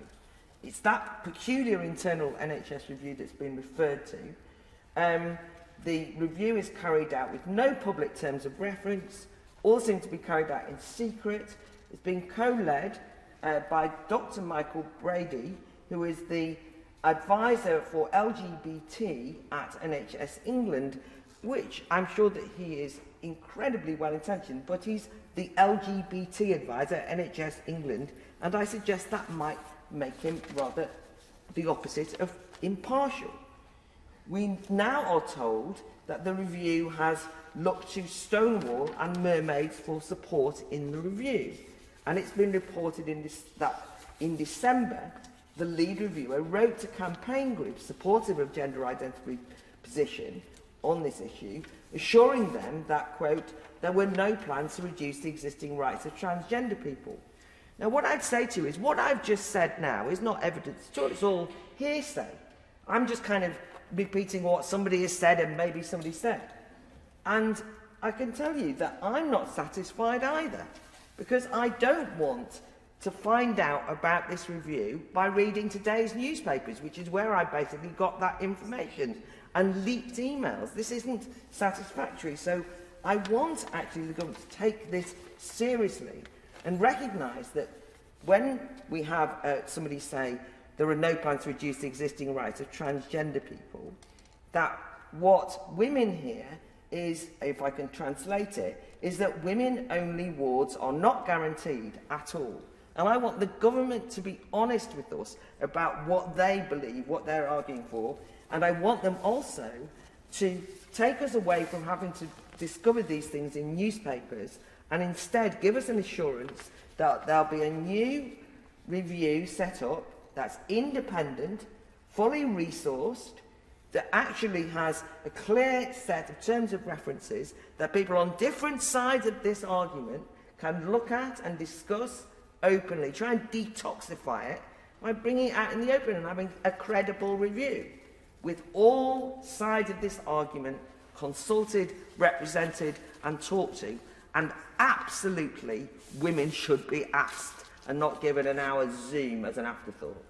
It's that peculiar internal NHS review that's been referred to. the review is carried out with no public terms of reference, all seem to be carried out in secret. It's been co-led by Dr. Michael Brady, who is the advisor for LGBT at NHS England, which I'm sure that he is incredibly well-intentioned, but he's the LGBT advisor at NHS England, and I suggest that might make him rather the opposite of impartial. We now are told that the review has looked to Stonewall and Mermaids for support in the review, and it's been reported that in December, the lead reviewer wrote to campaign groups supportive of gender identity position on this issue, assuring them that, quote, there were no plans to reduce the existing rights of transgender people. Now, what I'd say to you is what I've just said now is not evidence at all, it's all hearsay. I'm just kind of repeating what somebody has said and maybe somebody said. And I can tell you that I'm not satisfied either, because I don't want to find out about this review by reading today's newspapers, which is where I basically got that information, and leaked emails. This isn't satisfactory. So I want actually the government to take this seriously and recognise that when we have somebody say there are no plans to reduce the existing rights of transgender people, that what women hear is, if I can translate it, is that women-only wards are not guaranteed at all. And I want the government to be honest with us about what they believe, what they're arguing for, and I want them also to take us away from having to discover these things in newspapers and instead give us an assurance that there'll be a new review set up that's independent, fully resourced, that actually has a clear set of terms of references that people on different sides of this argument can look at and discuss openly, try and detoxify it by bringing it out in the open and having a credible review with all sides of this argument consulted, represented and talked to, and absolutely women should be asked and not given an hour's Zoom as an afterthought.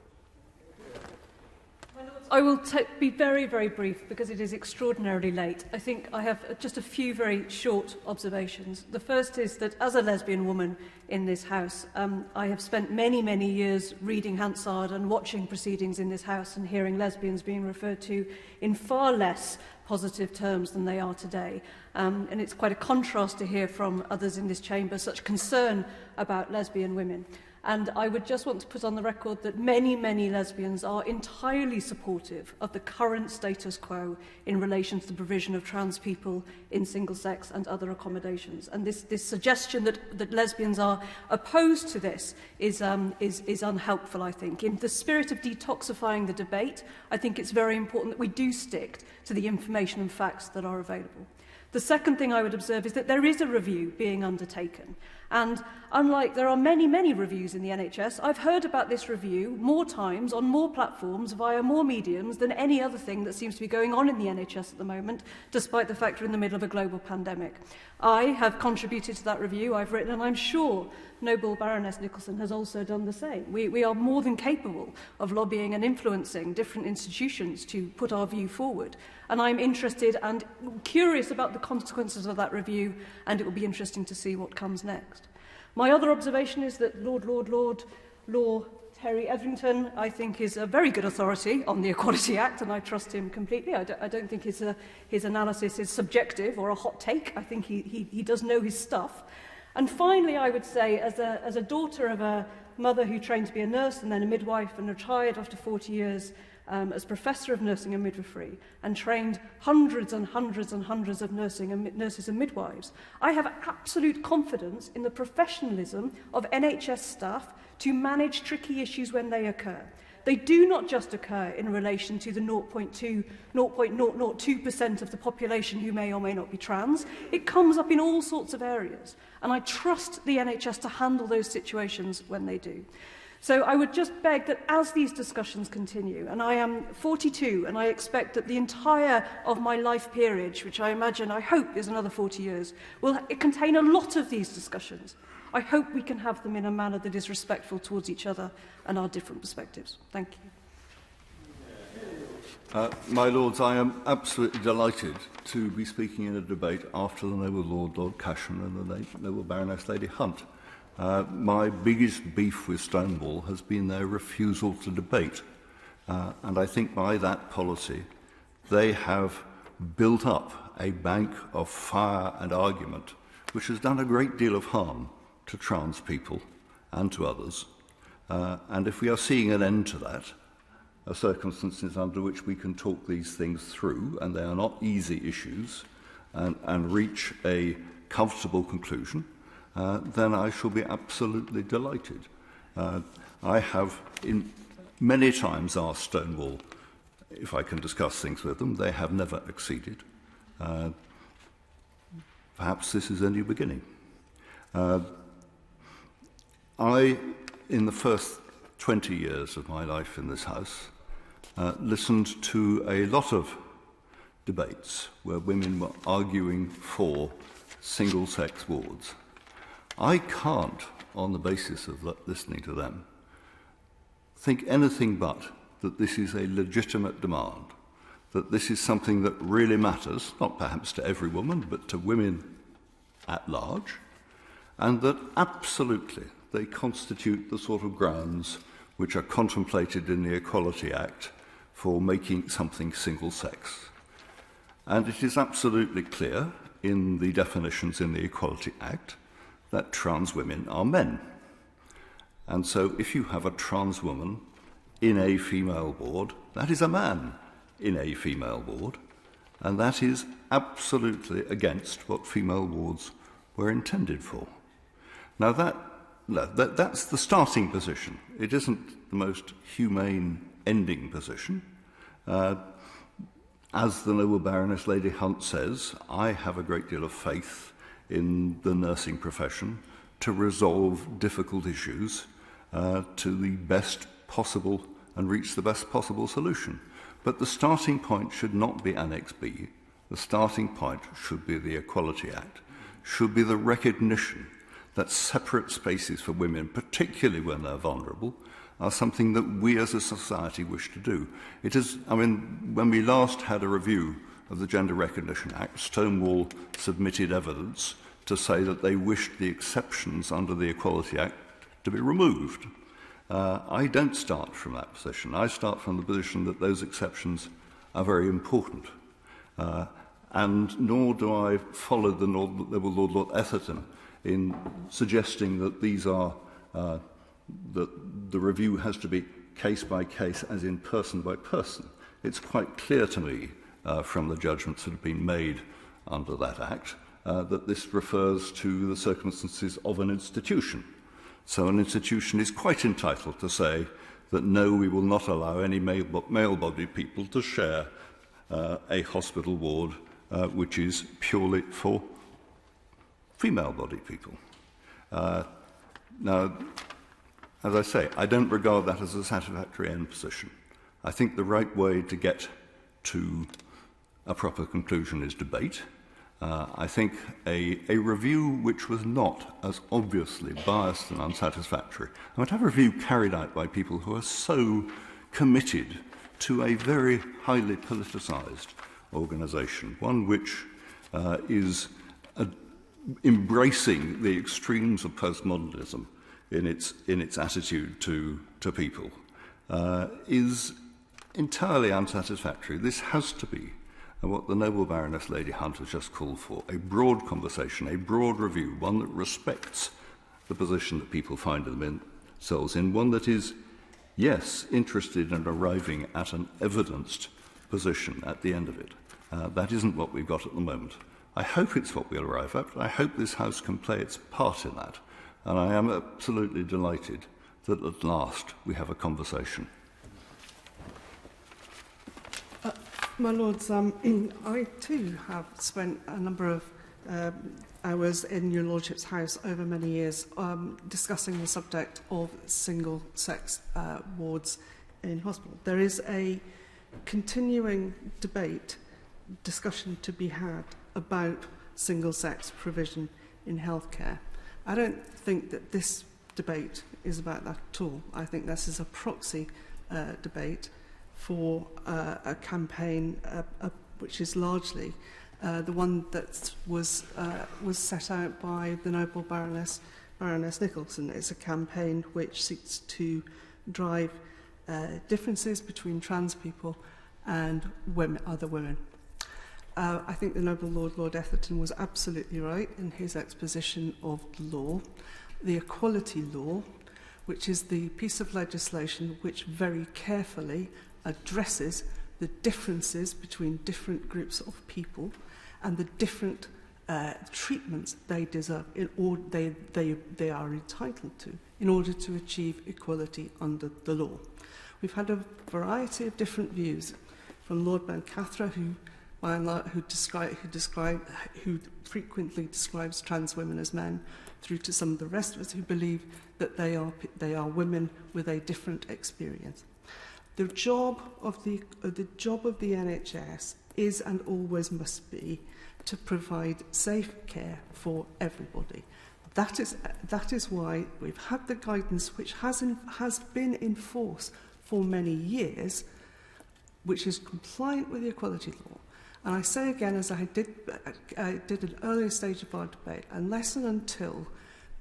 I will be very, very brief because it is extraordinarily late. I think I have just a few very short observations. The first is that as a lesbian woman in this House, I have spent many, many years reading Hansard and watching proceedings in this House and hearing lesbians being referred to in far less positive terms than they are today. And it's quite a contrast to hear from others in this chamber such concern about lesbian women. And I would just want to put on the record that many, many lesbians are entirely supportive of the current status quo in relation to the provision of trans people in single-sex and other accommodations. And this suggestion that lesbians are opposed to this is unhelpful, I think. In the spirit of detoxifying the debate, I think it's very important that we do stick to the information and facts that are available. The second thing I would observe is that there is a review being undertaken. And unlike there are many, many reviews in the NHS, I've heard about this review more times on more platforms via more mediums than any other thing that seems to be going on in the NHS at the moment, despite the fact we're in the middle of a global pandemic. I have contributed to that review, I've written, and I'm sure Noble Baroness Nicholson has also done the same. We are more than capable of lobbying and influencing different institutions to put our view forward. And I'm interested and curious about the consequences of that review, and it will be interesting to see what comes next. My other observation is that Lord Terry Etherington, I think, is a very good authority on the Equality Act, and I trust him completely. I don't think his analysis is subjective or a hot take. I think he does know his stuff. And finally, I would say, as a daughter of a mother who trained to be a nurse and then a midwife and retired after 40 years as Professor of Nursing and Midwifery and trained hundreds and hundreds and hundreds of nurses and midwives, I have absolute confidence in the professionalism of NHS staff to manage tricky issues when they occur. They do not just occur in relation to the 0.002% of the population who may or may not be trans. It comes up in all sorts of areas. And I trust the NHS to handle those situations when they do. So I would just beg that as these discussions continue, and I am 42 and I expect that the entire of my life period, which I imagine, I hope is another 40 years, will contain a lot of these discussions. I hope we can have them in a manner that is respectful towards each other and our different perspectives. Thank you. My Lords, I am absolutely delighted to be speaking in a debate after the Noble Lord, Lord Cashman, and the Noble Baroness Lady Hunt. My biggest beef with Stonewall has been their refusal to debate. And I think by that policy, they have built up a bank of fire and argument which has done a great deal of harm to trans people and to others. And if we are seeing an end to that, circumstances under which we can talk these things through, and they are not easy issues, and reach a comfortable conclusion, then I shall be absolutely delighted. I have many times asked Stonewall if I can discuss things with them. They have never acceded. Perhaps this is a new beginning. I, in the first 20 years of my life in this house, listened to a lot of debates where women were arguing for single-sex wards. I can't, on the basis of listening to them, think anything but that this is a legitimate demand, that this is something that really matters, not perhaps to every woman, but to women at large, and that absolutely they constitute the sort of grounds which are contemplated in the Equality Act for making something single-sex. And it is absolutely clear in the definitions in the Equality Act that trans women are men. And so if you have a trans woman in a female ward, that is a man in a female ward, and that is absolutely against what female wards were intended for. Now that's the starting position. It isn't the most humane ending position. As the Noble Baroness Lady Hunt says, I have a great deal of faith in the nursing profession to resolve difficult issues to the best possible and reach the best possible solution. But the starting point should not be Annex B. The starting point should be the Equality Act, should be the recognition that separate spaces for women, particularly when they're vulnerable, are something that we as a society wish to do. It is, when we last had a review of the Gender Recognition Act, Stonewall submitted evidence to say that they wished the exceptions under the Equality Act to be removed. I don't start from that position. I start from the position that those exceptions are very important. And nor do I follow the Noble Lord Etherton in suggesting that these are that the review has to be case by case, as in person by person. It's quite clear to me from the judgments that have been made under that Act that this refers to the circumstances of an institution. So an institution is quite entitled to say that no, we will not allow any male-bodied people to share a hospital ward which is purely for female-bodied people. Now, as I say, I don't regard that as a satisfactory end position. I think the right way to get to a proper conclusion is debate. I think a review which was not as obviously biased and unsatisfactory, I would have a review carried out by people who are so committed to a very highly politicised organisation, one which is embracing the extremes of postmodernism in its attitude to people, is entirely unsatisfactory. This has to be what the Noble Baroness Lady Hunt has just called for, a broad conversation, a broad review, one that respects the position that people find themselves in, one that is, yes, interested in arriving at an evidenced position at the end of it. That isn't what we've got at the moment. I hope it's what we'll arrive at. I hope this House can play its part in that. And I am absolutely delighted that at last we have a conversation. My Lords, I too have spent a number of hours in your Lordship's house over many years discussing the subject of single-sex wards in hospital. There is a continuing discussion to be had about single-sex provision in healthcare. I don't think that this debate is about that at all. I think this is a proxy debate for a campaign which is largely the one that was set out by the Noble Baroness Nicholson. It's a campaign which seeks to drive differences between trans people and other women. I think the Noble Lord Etherton was absolutely right in his exposition of the law. The equality law, which is the piece of legislation which very carefully addresses the differences between different groups of people and the different treatments they deserve, or they are entitled to, in order to achieve equality under the law. We've had a variety of different views, from Lord Ben-Cathra, who frequently describes trans women as men, through to some of the rest of us who believe that they are women with a different experience. The job of the NHS is and always must be to provide safe care for everybody. That is why we've had the guidance which has been in force for many years, which is compliant with the equality law. And I say again, as I did at an earlier stage of our debate, unless and until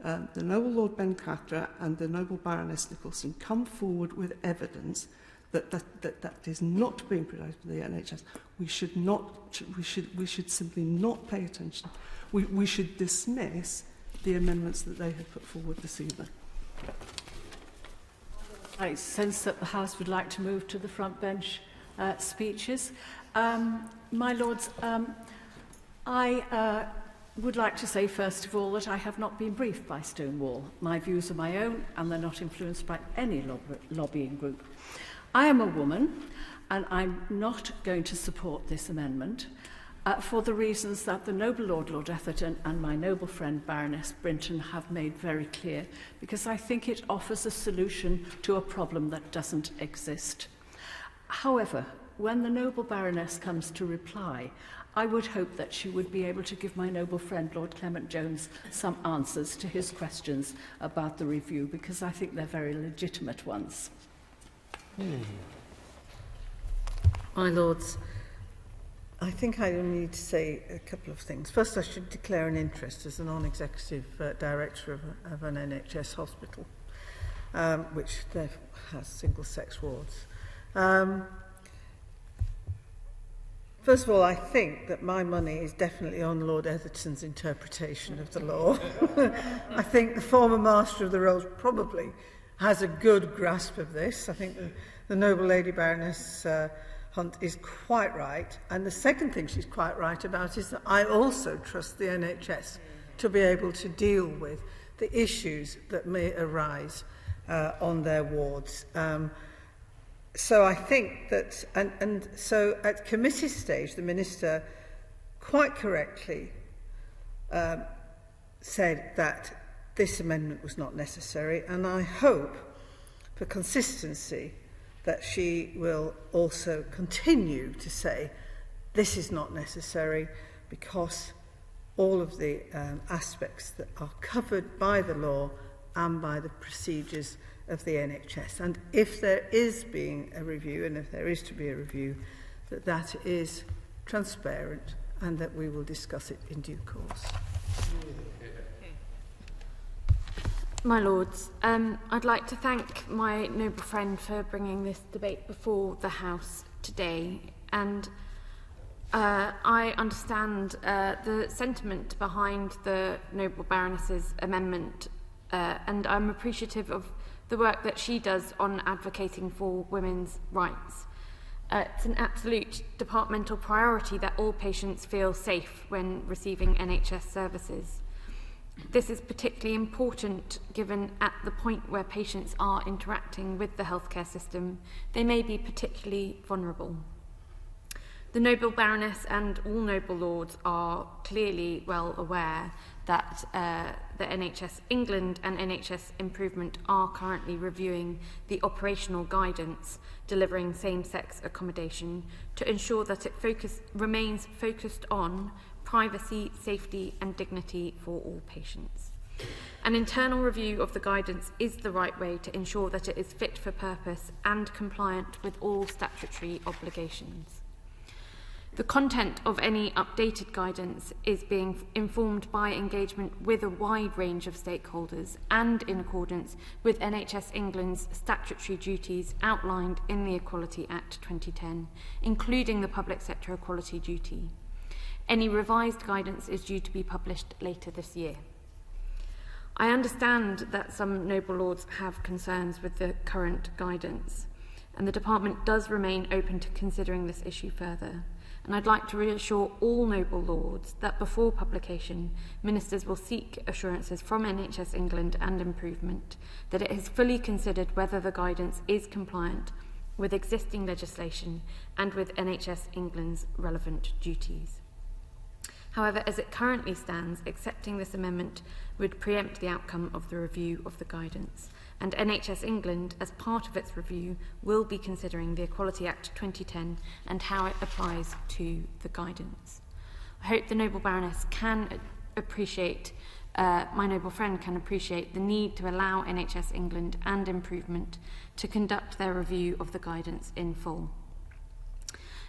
the Noble Lord Ben-Cathra and the Noble Baroness Nicholson come forward with evidence that is not being provided by the NHS, we should simply not pay attention. We should dismiss the amendments that they have put forward this evening. I sense that the House would like to move to the front bench speeches. My Lords, I would like to say first of all that I have not been briefed by Stonewall. My views are my own and they're not influenced by any lobbying group. I am a woman and I'm not going to support this amendment for the reasons that the Noble Lord Etherton and my noble friend Baroness Brinton have made very clear, because I think it offers a solution to a problem that doesn't exist. However, when the noble Baroness comes to reply, I would hope that she would be able to give my noble friend Lord Clement Jones some answers to his questions about the review, because I think they're very legitimate ones. My Lords, I think I need to say a couple of things. First, I should declare an interest as a non-executive director of an NHS hospital, which therefore has single-sex wards. First of all, I think that my money is definitely on Lord Etherton's interpretation of the law. I think the former Master of the Rolls probably has a good grasp of this. I think the noble Lady Baroness Hunt is quite right. And the second thing she's quite right about is that I also trust the NHS to be able to deal with the issues that may arise on their wards. So I think that, and so at committee stage, the Minister quite correctly said that this amendment was not necessary, and I hope, for consistency, that she will also continue to say this is not necessary, because all of the aspects that are covered by the law and by the procedures of the NHS. And if there is being a review, and if there is to be a review, that is transparent and that we will discuss it in due course. My Lords, I'd like to thank my noble friend for bringing this debate before the House today. And I understand the sentiment behind the noble Baroness's amendment, and I'm appreciative of the work that she does on advocating for women's rights. It's an absolute departmental priority that all patients feel safe when receiving NHS services. This is particularly important given at the point where patients are interacting with the healthcare system, they may be particularly vulnerable. The noble Baroness and all noble lords are clearly well aware that the NHS England and NHS Improvement are currently reviewing the operational guidance delivering same-sex accommodation to ensure that it remains focused on privacy, safety and dignity for all patients. An internal review of the guidance is the right way to ensure that it is fit for purpose and compliant with all statutory obligations. The content of any updated guidance is being informed by engagement with a wide range of stakeholders and in accordance with NHS England's statutory duties outlined in the Equality Act 2010, including the public sector equality duty. Any revised guidance is due to be published later this year. I understand that some noble lords have concerns with the current guidance, and the Department does remain open to considering this issue further. And I'd like to reassure all noble lords that before publication, ministers will seek assurances from NHS England and Improvement that it has fully considered whether the guidance is compliant with existing legislation and with NHS England's relevant duties. However, as it currently stands, accepting this amendment would preempt the outcome of the review of the guidance, and NHS England, as part of its review, will be considering the Equality Act 2010 and how it applies to the guidance. I hope the noble Baroness can appreciate, my noble friend can appreciate the need to allow NHS England and Improvement to conduct their review of the guidance in full.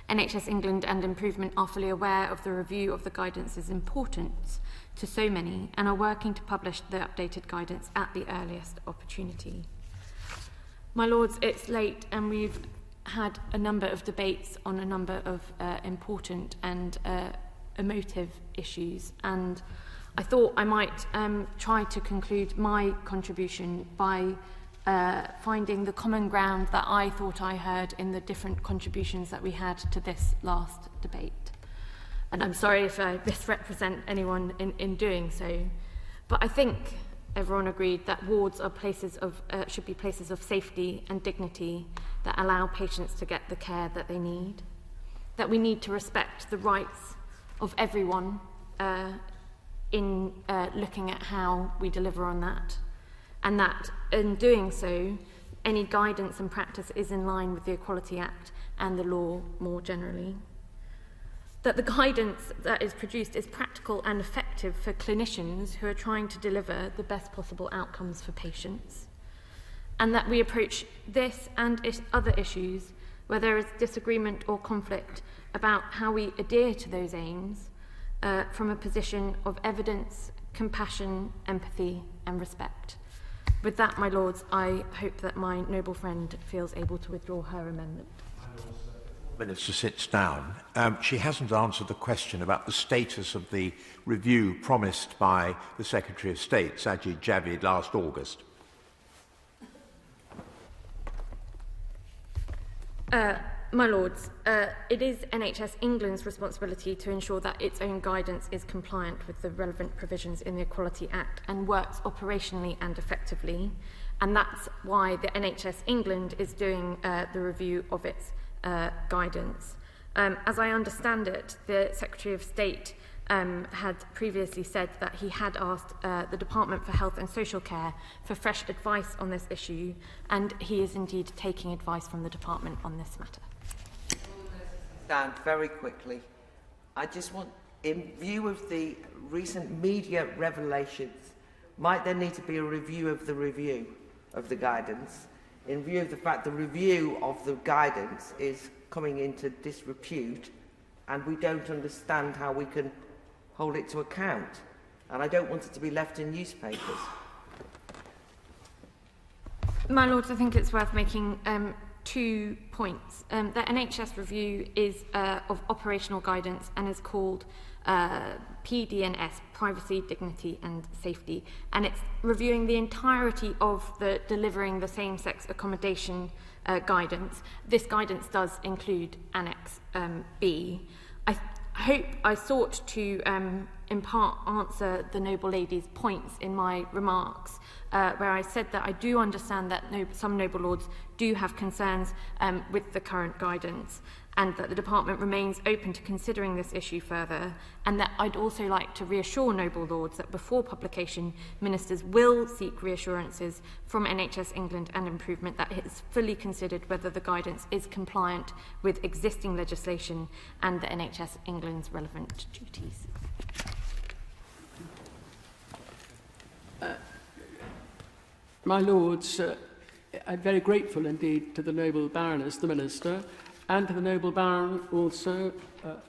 NHS England and Improvement are fully aware of the review of the guidance's importance to so many and are working to publish the updated guidance at the earliest opportunity. My Lords, it's late and we've had a number of debates on a number of important and emotive issues, and I thought I might try to conclude my contribution by finding the common ground that I thought I heard in the different contributions that we had to this last debate. And I'm sorry if I misrepresent anyone in doing so, but I think everyone agreed that wards are places of, should be places of safety and dignity that allow patients to get the care that they need, that we need to respect the rights of everyone in looking at how we deliver on that, and that in doing so, any guidance and practice is in line with the Equality Act and the law more generally. That the guidance that is produced is practical and effective for clinicians who are trying to deliver the best possible outcomes for patients. And that we approach this and other issues where there is disagreement or conflict about how we adhere to those aims from a position of evidence, compassion, empathy and respect. With that, my Lords, I hope that my noble friend feels able to withdraw her amendment. Minister sits down. She hasn't answered the question about the status of the review promised by the Secretary of State, Sajid Javid, last August. My Lords, it is NHS England's responsibility to ensure that its own guidance is compliant with the relevant provisions in the Equality Act and works operationally and effectively. And that's why the NHS England is doing the review of its guidance. As I understand it, the Secretary of State had previously said that he had asked the Department for Health and Social Care for fresh advice on this issue, and he is indeed taking advice from the Department on this matter. Stand very quickly. I just want, in view of the recent media revelations, might there need to be a review of the guidance, in view of the fact the review of the guidance is coming into disrepute and we don't understand how we can hold it to account, and I don't want it to be left in newspapers. My Lords, I think it's worth making 2 points. The NHS review is of operational guidance and is called PDNS, Privacy, Dignity and Safety, and it's reviewing the entirety of the delivering the same-sex accommodation guidance. This guidance does include Annex B. I hope I sought to in part answer the noble lady's points in my remarks, where I said that I do understand that some noble lords do have concerns with the current guidance, and that the Department remains open to considering this issue further, and that I'd also like to reassure noble lords that before publication, ministers will seek reassurances from NHS England and Improvement that it is fully considered whether the guidance is compliant with existing legislation and the NHS England's relevant duties. My Lords, I'm very grateful indeed to the noble Baroness, the Minister, and to the noble Baron also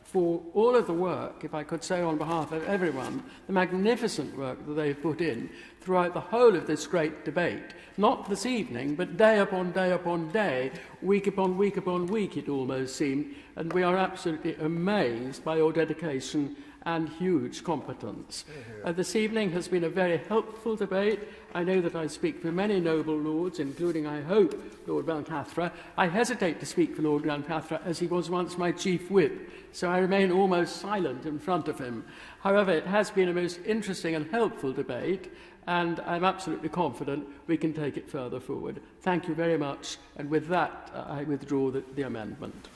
for all of the work, if I could say on behalf of everyone, the magnificent work that they've put in throughout the whole of this great debate. Not this evening, but day upon day upon day, week upon week upon week, it almost seemed, and we are absolutely amazed by your dedication and huge competence. This evening has been a very helpful debate. I know that I speak for many noble lords, including, I hope, Lord Balcathra. I hesitate to speak for Lord Balcathra, as he was once my chief whip, so I remain almost silent in front of him. However, it has been a most interesting and helpful debate, and I'm absolutely confident we can take it further forward. Thank you very much, and with that, I withdraw the amendment.